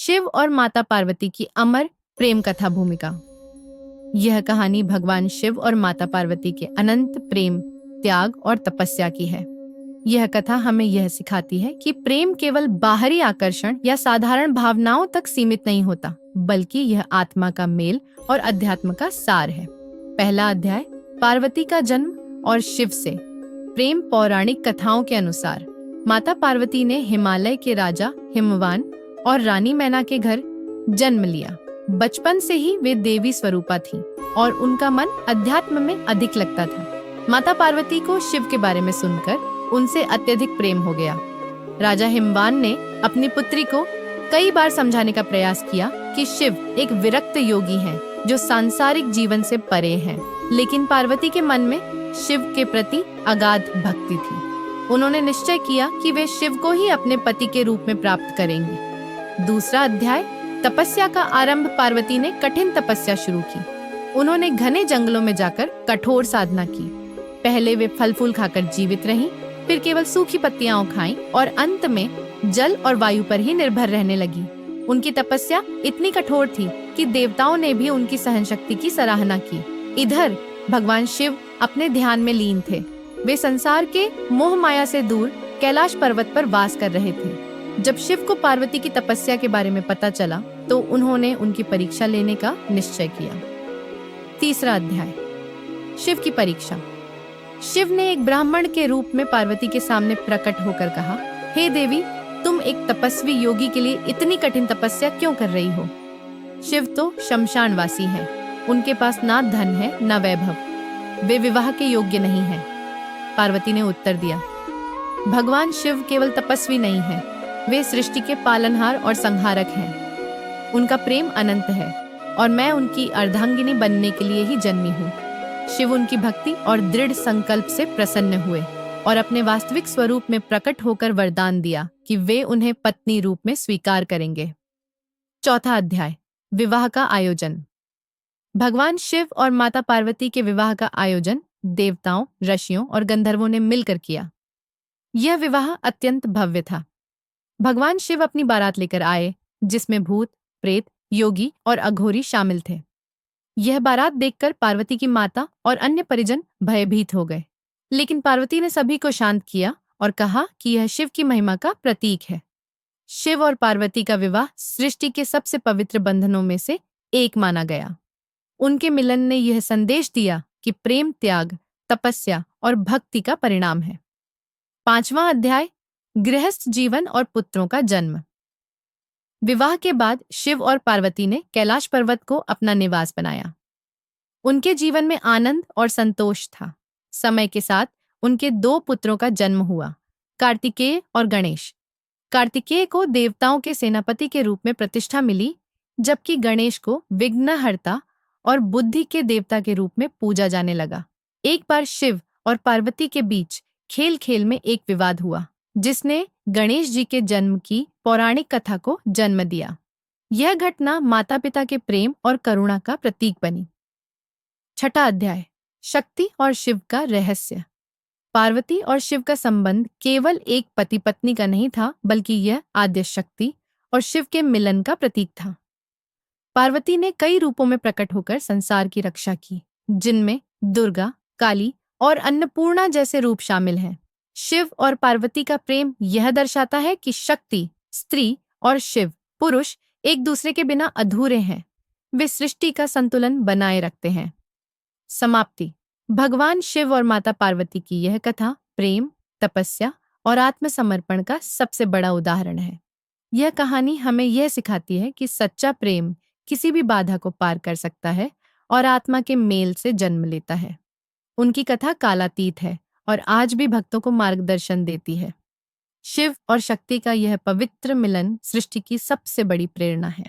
शिव और माता पार्वती की अमर प्रेम कथा भूमिका। यह कहानी भगवान शिव और माता पार्वती के अनंत प्रेम, त्याग और तपस्या की है। यह कथा हमें यह सिखाती है कि प्रेम केवल बाहरी आकर्षण या साधारण भावनाओं तक सीमित नहीं होता, बल्कि यह आत्मा का मेल और अध्यात्म का सार है। पहला अध्याय, पार्वती का जन्म और शिव से प्रेम। पौराणिक कथाओं के अनुसार माता पार्वती ने हिमालय के राजा हिमवान और रानी मैना के घर जन्म लिया। बचपन से ही वे देवी स्वरूपा थीं और उनका मन अध्यात्म में अधिक लगता था। माता पार्वती को शिव के बारे में सुनकर उनसे अत्यधिक प्रेम हो गया। राजा हिमवान ने अपनी पुत्री को कई बार समझाने का प्रयास किया कि शिव एक विरक्त योगी हैं जो सांसारिक जीवन से परे हैं, लेकिन पार्वती के मन में शिव के प्रति अगाध भक्ति थी। उन्होंने निश्चय किया कि वे शिव को ही अपने पति के रूप में प्राप्त करेंगी। दूसरा अध्याय, तपस्या का आरंभ। पार्वती ने कठिन तपस्या शुरू की। उन्होंने घने जंगलों में जाकर कठोर साधना की। पहले वे फल फूल खाकर जीवित रहीं, फिर केवल सूखी पत्तियां खाईं और अंत में जल और वायु पर ही निर्भर रहने लगी। उनकी तपस्या इतनी कठोर थी कि देवताओं ने भी उनकी सहनशक्ति की सराहना की। इधर भगवान शिव अपने ध्यान में लीन थे। वे संसार के मोह माया से दूर कैलाश पर्वत पर वास कर रहे थे। जब शिव को पार्वती की तपस्या के बारे में पता चला तो उन्होंने उनकी परीक्षा लेने का निश्चय किया। तीसरा अध्याय, शिव की परीक्षा। शिव ने एक ब्राह्मण के रूप में पार्वती के सामने प्रकट होकर कहा, हे देवी, तुम एक तपस्वी योगी के लिए इतनी कठिन तपस्या क्यों कर रही हो? शिव तो शमशानवासी हैं। उनके पास ना धन है ना वैभव। वे विवाह के योग्य नहीं हैं। पार्वती ने उत्तर दिया, भगवान शिव केवल तपस्वी नहीं है, वे सृष्टि के पालनहार और संहारक हैं। उनका प्रेम अनंत है और मैं उनकी अर्धांगिनी बनने के लिए ही जन्मी हूँ। शिव उनकी भक्ति और दृढ़ संकल्प से प्रसन्न हुए और अपने वास्तविक स्वरूप में प्रकट होकर वरदान दिया कि वे उन्हें पत्नी रूप में स्वीकार करेंगे। चौथा अध्याय, विवाह का आयोजन। भगवान शिव और माता पार्वती के विवाह का आयोजन देवताओं, ऋषियों और गंधर्वों ने मिलकर किया। यह विवाह अत्यंत भव्य था। भगवान शिव अपनी बारात लेकर आए, जिसमें भूत, प्रेत, योगी और अघोरी शामिल थे। यह बारात देखकर पार्वती की माता और अन्य परिजन भयभीत हो गए, लेकिन पार्वती ने सभी को शांत किया और कहा कि यह शिव की महिमा का प्रतीक है। शिव और पार्वती का विवाह सृष्टि के सबसे पवित्र बंधनों में से एक माना गया। उनके मिलन ने यह संदेश दिया कि प्रेम त्याग, तपस्या और भक्ति का परिणाम है। पांचवां अध्याय, गृहस्थ जीवन और पुत्रों का जन्म। विवाह के बाद शिव और पार्वती ने कैलाश पर्वत को अपना निवास बनाया। उनके जीवन में आनंद और संतोष था। समय के साथ उनके 2 पुत्रों का जन्म हुआ, कार्तिकेय और गणेश। कार्तिकेय को देवताओं के सेनापति के रूप में प्रतिष्ठा मिली, जबकि गणेश को विघ्नहर्ता और बुद्धि के देवता के रूप में पूजा जाने लगा। एक बार शिव और पार्वती के बीच खेल खेल में एक विवाद हुआ, जिसने गणेश जी के जन्म की पौराणिक कथा को जन्म दिया। यह घटना माता पिता के प्रेम और करुणा का प्रतीक बनी। छठा अध्याय, शक्ति और शिव का रहस्य। पार्वती और शिव का संबंध केवल एक पति पत्नी का नहीं था, बल्कि यह आद्य शक्ति और शिव के मिलन का प्रतीक था। पार्वती ने कई रूपों में प्रकट होकर संसार की रक्षा की, जिनमें दुर्गा, काली और अन्नपूर्णा जैसे रूप शामिल हैं। शिव और पार्वती का प्रेम यह दर्शाता है कि शक्ति, स्त्री और शिव, पुरुष, एक दूसरे के बिना अधूरे हैं। वे सृष्टि का संतुलन बनाए रखते हैं। समाप्ति। भगवान शिव और माता पार्वती की यह कथा प्रेम, तपस्या और आत्मसमर्पण का सबसे बड़ा उदाहरण है। यह कहानी हमें यह सिखाती है कि सच्चा प्रेम किसी भी बाधा को पार कर सकता है और आत्मा के मेल से जन्म लेता है। उनकी कथा कालातीत है और आज भी भक्तों को मार्गदर्शन देती है। शिव और शक्ति का यह पवित्र मिलन सृष्टि की सबसे बड़ी प्रेरणा है।